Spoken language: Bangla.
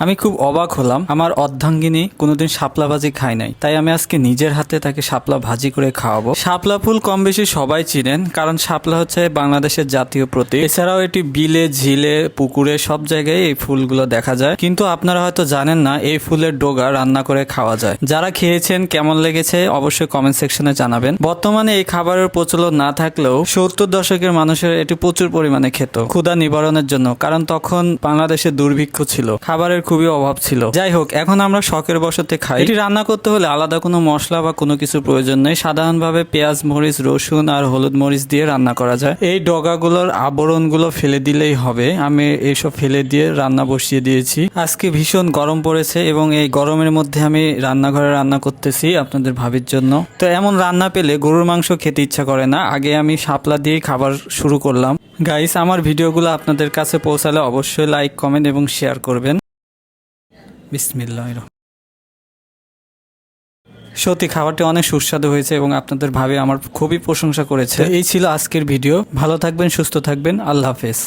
আমি খুব অবাক হলাম, আমার অর্ধাঙ্গিনী কোনোদিন শাপলা ভাজি খায় নাই, তাই আমি আজকে নিজের হাতে তাকে শাপলা ভাজি করে খাওয়াবো। শাপলা ফুল কম বেশি সবাই চিনেন, কারণ শাপলা হচ্ছে বাংলাদেশের জাতীয় প্রতীক। এছাড়াও এটি বিলে, ঝিলে, পুকুরে সব জায়গায় এই ফুলগুলো দেখা যায়। কিন্তু আপনারা হয়তো জানেন না এই ফুলের ডগা রান্না করে খাওয়া যায়। যারা খেয়েছেন কেমন লেগেছে অবশ্যই কমেন্ট সেকশনে জানাবেন। বর্তমানে এই খাবারের প্রচলন না থাকলেও 70 দশকের মানুষের এটি প্রচুর পরিমাণে খেত ক্ষুধা নিবারণের জন্য, কারণ তখন বাংলাদেশে দুর্ভিক্ষ ছিল, খাবারের খুবই অভাব ছিল। যাই হোক, এখন আমরা শখের বশতে খাই। এটি রান্না করতে হলে আলাদা কোনো মশলা বা কোনো কিছু প্রয়োজন নেই। সাধারণভাবে পেঁয়াজ, মরিচ, রসুন আর হলুদ মরিচ দিয়ে রান্না করা যায়। এই ডগাগুলোর আবরণগুলো ফেলে দিলেই হবে। আমি এইসব ফেলে দিয়ে রান্না বসিয়ে দিয়েছি। আজকে ভীষণ গরম পড়েছে এবং এই গরমের মধ্যে আমি রান্নাঘরে রান্না করতেছি আপনাদের ভাবির জন্য। তো এমন রান্না পেলে গরুর মাংস খেতে ইচ্ছা করে না। আগে আমি শাপলা দিয়ে খাবার শুরু করলাম। গাইস, আমার ভিডিওগুলো আপনাদের কাছে পৌঁছালে অবশ্যই লাইক, কমেন্ট এবং শেয়ার করবেন। বিসমিল্লাহির। সত্যি খাবারটি অনেক সুস্বাদু হয়েছে এবং আপনাদের ভাবে আমার খুবই প্রশংসা করেছে। এই ছিল আজকের ভিডিও। ভালো থাকবেন, সুস্থ থাকবেন। আল্লাহ হাফেজ।